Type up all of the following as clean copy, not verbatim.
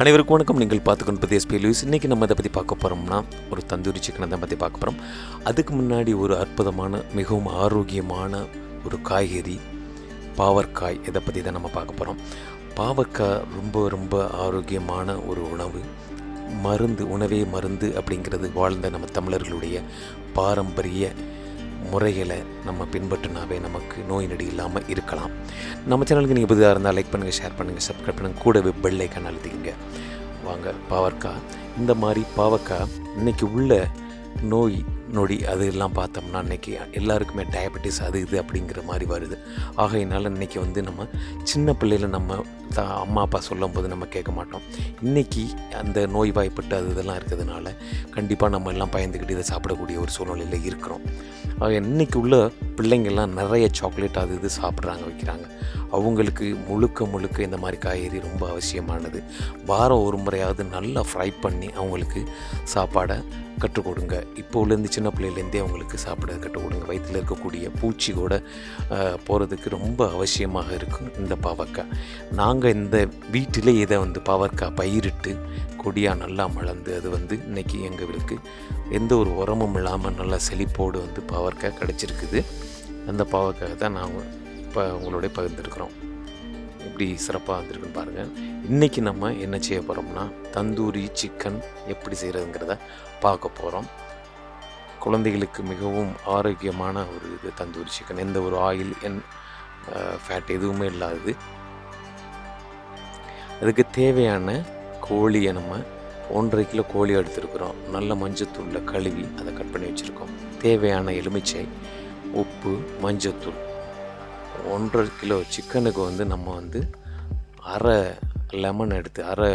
அனைவருக்கும் வணக்கம். நீங்கள் பார்த்துக்கொண்டு SPL. இன்றைக்கி நம்ம இதை பற்றி பார்க்க போகிறோம்னா ஒரு தந்தூரி சிக்கனை தான் பற்றி பார்க்க போகிறோம். அதுக்கு முன்னாடி ஒரு அற்புதமான மிகவும் ஆரோக்கியமான ஒரு காய்கறி பாவற்காய், இதை பற்றி தான் நம்ம பார்க்க போகிறோம். பாவற்காய் ரொம்ப ரொம்ப ஆரோக்கியமான ஒரு உணவு. உணவே மருந்து அப்படிங்கிறது வாழ்ந்த நம்ம தமிழர்களுடைய பாரம்பரிய முறைகளை நம்ம பின்பற்றினாவே நமக்கு நோய் நொடி இல்லாமல் இருக்கலாம். நம்ம சேனலுக்கு நீங்கள் புதிதாக இருந்தால் லைக் பண்ணுங்கள், ஷேர் பண்ணுங்கள், சப்ஸ்கிரைப் பண்ணுங்கள், கூடவே பெல் ஐக்கான் அழுத்திக்கங்க. வாங்க, பாவற்காய். இந்த மாதிரி பாவற்காய் இன்றைக்கி உள்ள நோய் நொடி அது எல்லாம் பார்த்தோம்னா இன்றைக்கி எல்லாருக்குமே டயபெட்டிஸ் அது இது அப்படிங்கிற மாதிரி வருது. ஆகையினால இன்றைக்கி நம்ம சின்ன பிள்ளையில் நம்ம அம்மா அப்பா சொல்லும் போது நம்ம கேட்க மாட்டோம். இன்றைக்கி அந்த நோய் வாய்ப்பட்டு அது இதெல்லாம் இருக்கிறதுனால கண்டிப்பாக நம்ம எல்லாம் பயந்துக்கிட்டு இதை சாப்பிடக்கூடிய ஒரு சூழ்நிலையில் இருக்கிறோம். இன்றைக்கி உள்ள பிள்ளைங்கள்லாம் நிறைய சாக்லேட் அது இது சாப்பிட்றாங்க, வைக்கிறாங்க. அவங்களுக்கு முழுக்க இந்த மாதிரி காய்கறி ரொம்ப அவசியமானது. வாரம் ஒரு முறையாவது நல்லா ஃப்ரை பண்ணி அவங்களுக்கு சாப்பாடை கற்றுக் கொடுங்க. இப்போலேருந்து சின்ன பிள்ளையிலேருந்தே அவங்களுக்கு சாப்பிட கற்றுக் கொடுங்க. வயிற்றில் இருக்கக்கூடிய பூச்சி கூட போகிறதுக்கு ரொம்ப அவசியமாக இருக்கும் இந்த பாவற்காய். நாங்கள் இந்த வீட்டிலே இதை பாவற்காய் பயிரிட்டு கொடியாக நல்லா மலர்ந்து அது இன்றைக்கி எங்களுக்கு எந்த ஒரு உரமும் இல்லாமல் நல்லா செழிப்போடு பாவற்காய் கிடச்சிருக்குது. அந்த பாவற்காய் தான் நாங்கள் இப்போ உங்களோட பகிர்ந்துருக்குறோம். இப்படி சிறப்பாக வந்திருக்குன்னு பாருங்கள். இன்றைக்கி நம்ம என்ன செய்ய போகிறோம்னா தந்தூரி சிக்கன் எப்படி செய்கிறதுங்கிறத பார்க்க போகிறோம். குழந்தைகளுக்கு மிகவும் ஆரோக்கியமான ஒரு இது தந்தூரி சிக்கன். எந்த ஒரு ஆயில் ஃபேட் எதுவுமே இல்லாதது. அதுக்கு தேவையான கோழியை நம்ம 1.5 கிலோ கோழி எடுத்துருக்குறோம். நல்ல மஞ்சத்தூளில் கழுவி அதை கட் பண்ணி வச்சுருக்கோம். தேவையான எலுமிச்சை, உப்பு, மஞ்சத்தூள். 1.5 கிலோ சிக்கனுக்கு நம்ம அரை லெமன் எடுத்து, அரை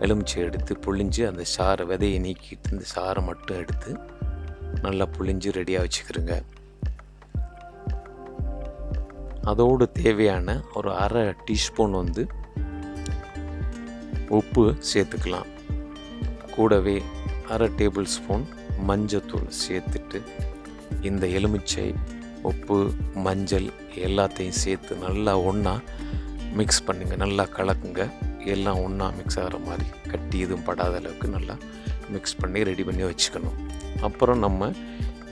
எலுமிச்சை எடுத்து புழிஞ்சு அந்த சாறை விதையை நீக்கிட்டு இந்த சாறை மட்டும் எடுத்து நல்லா புழிஞ்சு ரெடியாக வச்சுக்கிறோங்க. அதோடு தேவையான ஒரு அரை டீஸ்பூன் உப்பு சேர்த்துக்கலாம். கூடவே அரை டேபிள் ஸ்பூன் மஞ்சத்தூள் சேர்த்துட்டு இந்த எலுமிச்சை, உப்பு, மஞ்சள் எல்லாத்தையும் சேர்த்து நல்லா ஒன்றா மிக்ஸ் பண்ணுங்க. நல்லா கலக்குங்க. எல்லாம் ஒன்றா மிக்ஸ் ஆகிற மாதிரி, கட்டி எதுவும் படாத அளவுக்கு நல்லா மிக்ஸ் பண்ணி ரெடி பண்ணி வச்சுக்கணும். அப்புறம் நம்ம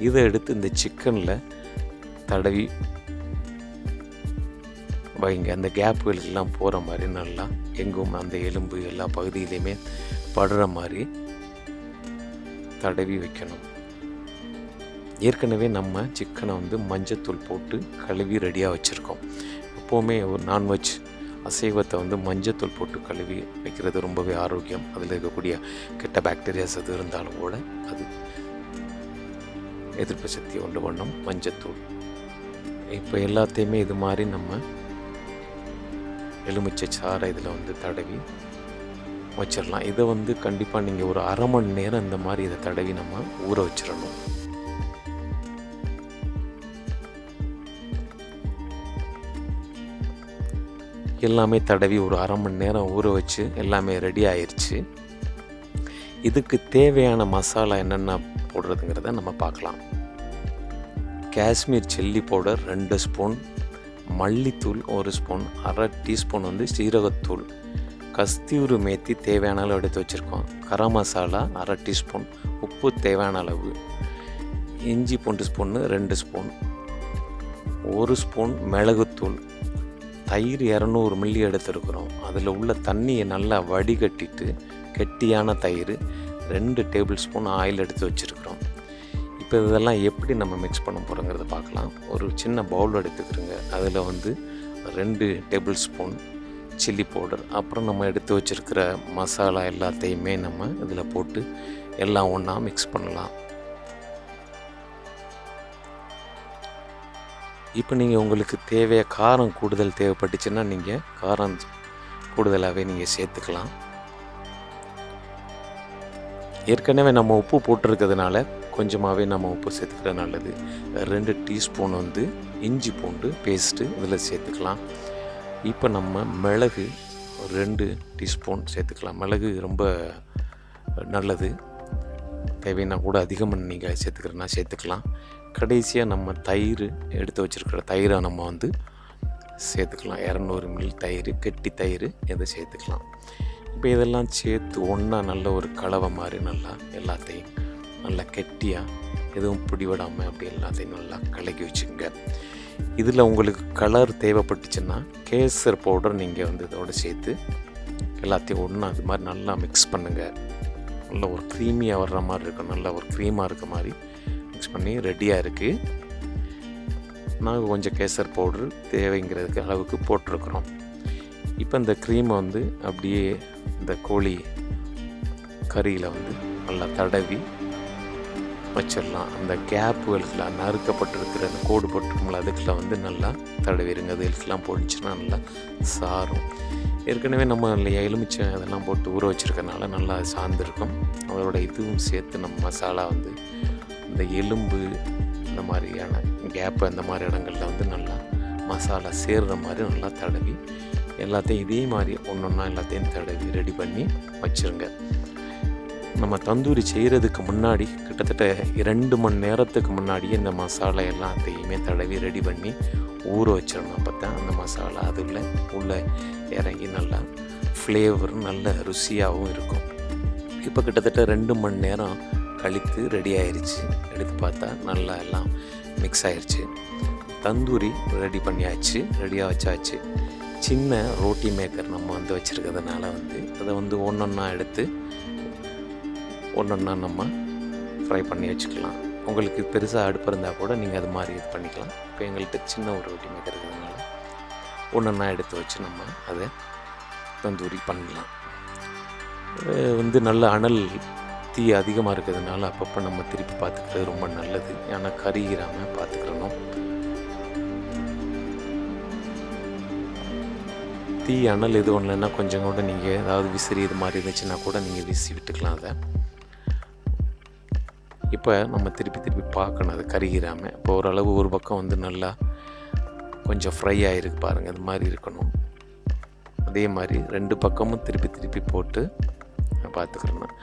இதை எடுத்து இந்த சிக்கனில் தடவி வைங்க. அந்த கேப்புகளுக்கெல்லாம் போகிற மாதிரி நல்லா எங்கும் அந்த எலும்பு எல்லா பகுதியிலையுமே படுற மாதிரி தடவி வைக்கணும். ஏற்கனவே நம்ம சிக்கனை மஞ்சத்தூள் போட்டு கழுவி ரெடியாக வச்சுருக்கோம். எப்போவுமே ஒரு நான்வெஜ் அசைவத்தை மஞ்சத்தூள் போட்டு கழுவி வைக்கிறது ரொம்பவே ஆரோக்கியம். அதில் இருக்கக்கூடிய கெட்ட பாக்டீரியாஸ் அது இருந்தாலும் கூட அது எதிர்ப்பு சக்தி உண்டு பண்ணும் மஞ்சத்தூள். இப்போ எல்லாத்தையுமே இது மாதிரி நம்ம எலுமிச்சை சாறை இதில் தடவி வச்சிடலாம். இதை கண்டிப்பாக நீங்கள் ஒரு அரை மணி நேரம் இந்த மாதிரி இதை தடவி நம்ம ஊற வச்சிடணும். எல்லாமே தடவி ஒரு அரை மணி நேரம் ஊற வச்சு எல்லாமே ரெடி ஆயிடுச்சு. இதுக்கு தேவையான மசாலா என்னென்ன போடுறதுங்கிறத நம்ம பார்க்கலாம். காஷ்மீர் சில்லி பவுடர் 2 ஸ்பூன், மல்லித்தூள் 1 ஸ்பூன், அரை டீஸ்பூன் சீரகத்தூள், கஸ்தூரி மேத்தி தேவையான அளவு எடுத்து வச்சுருக்கோம், கரம் மசாலா அரை டீஸ்பூன், உப்பு தேவையான அளவு, இஞ்சி பூண்டு ஸ்பூன்னு 2 ஸ்பூன், 1 ஸ்பூன் மிளகுத்தூள், தயிர் 200 மில்லி எடுத்துருக்குறோம். அதில் உள்ள தண்ணியை நல்லா வடிகட்டிட்டு கெட்டியான தயிர் 2 டேபிள் ஸ்பூன் ஆயில் எடுத்து வச்சுருக்குறோம். இப்போ இதெல்லாம் எப்படி நம்ம மிக்ஸ் பண்ண போகிறோங்கிறத பார்க்கலாம். ஒரு சின்ன பவுல் எடுத்துக்கிறோங்க. அதில் 2 டேபிள் ஸ்பூன் சில்லி பவுடர், அப்புறம் நம்ம எடுத்து வச்சுருக்கிற மசாலா எல்லாத்தையுமே நம்ம இதில் போட்டு எல்லாம் ஒன்றா மிக்ஸ் பண்ணலாம். இப்போ நீங்கள் உங்களுக்கு காரம் கூடுதல் தேவைப்பட்டுச்சுன்னா நீங்கள் காரம் கூடுதலாகவே நீங்கள் சேர்த்துக்கலாம். ஏற்கனவே நம்ம உப்பு போட்டிருக்கிறதுனால கொஞ்சமாகவே நம்ம உப்பு சேர்த்துக்கிறது நல்லது. 2 டீஸ்பூன் இஞ்சி பூண்டு பேஸ்ட்டு இதில் சேர்த்துக்கலாம். இப்போ நம்ம மிளகு 2 டீஸ்பூன் சேர்த்துக்கலாம். மிளகு ரொம்ப நல்லது. தேவைன்னா கூட அதிகமாக நீங்கள் சேர்த்துக்கிறேன்னா சேர்த்துக்கலாம். கடைசியாக நம்ம தயிர் எடுத்து வச்சுருக்கிற தயிரை நம்ம சேர்த்துக்கலாம். 200 ml தயிர், கெட்டி தயிர் இதை சேர்த்துக்கலாம். இப்போ இதெல்லாம் சேர்த்து ஒன்றா நல்ல ஒரு கலவை மாதிரி நல்லா எல்லாத்தையும் நல்லா கெட்டியாக எதுவும் பிடிவிடாமல் அப்படி எல்லாத்தையும் நல்லா கலக்கி வச்சுங்க. இதில் உங்களுக்கு கலர் தேவைப்பட்டுச்சுன்னா கேசர் பவுடர் நீங்கள் வந்து இதோடு சேர்த்து எல்லாத்தையும் ஒன்றா அது மாதிரி நல்லா மிக்ஸ் பண்ணுங்கள். நல்ல ஒரு க்ரீமியாக வர்ற மாதிரி இருக்கும், நல்ல ஒரு க்ரீமாக இருக்க மாதிரி மிக்ஸ் பண்ணி ரெடியாக இருக்குது. நாங்கள் கொஞ்சம் கேசர் பவுட்ரு தேவைங்கிறதுக்கு அளவுக்கு போட்டிருக்கிறோம். இப்போ இந்த க்ரீமை வந்து அப்படியே இந்த கோழி கறியில் வந்து நல்லா தடவி வச்சிடலாம். அந்த கேப்புகளுக்குல நறுக்கப்பட்டிருக்கிற அந்த கோடு போட்டிருக்கோம்ல அதுக்குள்ள வந்து நல்லா தடவிடுங்க. அதுக்கெல்லாம் போட்டுச்சுன்னா நல்லா சாரும். ஏற்கனவே நம்ம எலுமிச்சை அதெல்லாம் போட்டு ஊற வச்சுருக்கனால நல்லா சார்ந்திருக்கும். அதோட இதுவும் சேர்த்து நம்ம மசாலா வந்து இந்த எலும்பு இந்த மாதிரியான கேப்பு அந்த மாதிரி இடங்களில் வந்து நல்லா மசாலா சேர்கிற மாதிரி நல்லா தடவி எல்லாத்தையும் இதே மாதிரி ஒன்றா எல்லாத்தையும் தடவி ரெடி பண்ணி வச்சுருங்க. நம்ம தந்தூரி செய்கிறதுக்கு முன்னாடி கிட்டத்தட்ட 2 மணி நேரத்துக்கு முன்னாடியே இந்த மசாலா எல்லாத்தையுமே தடவி ரெடி பண்ணி ஊற வச்சிடணும். அப்போ தான் அந்த மசாலா அதில் உள்ளே இறங்கி நல்லா ஃப்ளேவர் நல்ல ருசியாகவும் இருக்கும். இப்போ கிட்டத்தட்ட 2 மணி நேரம் கழித்து ரெடி ஆயிடுச்சு. எடுத்து பார்த்தா நல்லா எல்லாம் மிக்ஸ் ஆயிடுச்சு. தந்தூரி ரெடி பண்ணியாச்சு, ரெடியாக வச்சாச்சு. சின்ன ரோட்டி மேக்கர் நம்ம வந்து வச்சுருக்கிறதுனால வந்து அதை வந்து ஒன்றொன்னா எடுத்து ஒன்றொன்னா நம்ம ஃப்ரை பண்ணி வச்சுக்கலாம். உங்களுக்கு பெருசாக அடுப்பு இருந்தால் கூட நீங்கள் அது மாதிரி இது பண்ணிக்கலாம். இப்போ எங்கள்கிட்ட சின்ன ஒரு ரோட்டி மேக்கர் இருக்கிறதுனால ஒன்றொன்னா எடுத்து வச்சு நம்ம அதை தந்தூரி பண்ணலாம். வந்து நல்ல அனல் தீ அதிகமாக இருக்கிறதுனால அப்பப்போ நம்ம திருப்பி பார்த்துக்கிறது ரொம்ப நல்லது. ஏன்னா கறியிறாமல் பார்த்துக்கிறணும். தீ அனல் எது ஒன்றுனா கொஞ்சம் கூட நீங்கள் ஏதாவது விசிறி இது மாதிரி இருந்துச்சுன்னா கூட நீங்கள் வீசி விட்டுக்கலாம் அதை. இப்போ நம்ம திருப்பி பார்க்கணும் அது கறியிறாமல். இப்போ ஓரளவு ஒரு பக்கம் வந்து நல்லா கொஞ்சம் ஃப்ரை ஆகிருக்கு பாருங்கள், அது மாதிரி இருக்கணும். அதே மாதிரி 2 பக்கமும் திருப்பி போட்டு பார்த்துக்கிறேன்.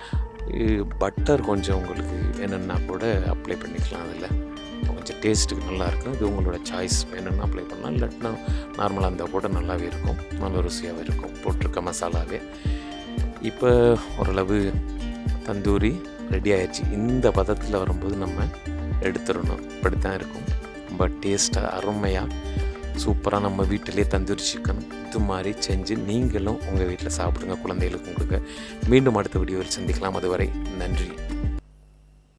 பட்டர் கொஞ்சம் உங்களுக்கு வேணும்னா கூட அப்ளை பண்ணிக்கலாம். அதில் கொஞ்சம் டேஸ்ட்டுக்கு நல்லாயிருக்கும். இது உங்களோட சாய்ஸ், வேணும்னா அப்ளை பண்ணலாம், இல்லாட்டினா நார்மலாக இருந்தால் கூட நல்லாவே இருக்கும், நல்ல ருசியாகவே இருக்கும் போட்டிருக்க மசாலாவே. இப்போ ஓரளவு தந்தூரி ரெடி ஆயிடுச்சு. இந்த பதத்தில் வரும்போது நம்ம எடுத்துடணும். இப்படி தான் இருக்கும். ரொம்ப டேஸ்ட்டாக அருமையாக சூப்பராக நம்ம வீட்டிலே தந்தூரி சிக்கன் இது மாதிரி செஞ்சு நீங்களும் உங்கள் வீட்டில் சாப்பிடுங்க, குழந்தைகளுக்கு கொடுங்க. மீண்டும் அடுத்த வீடியோவில் சந்திக்கலாம். அதுவரை நன்றி.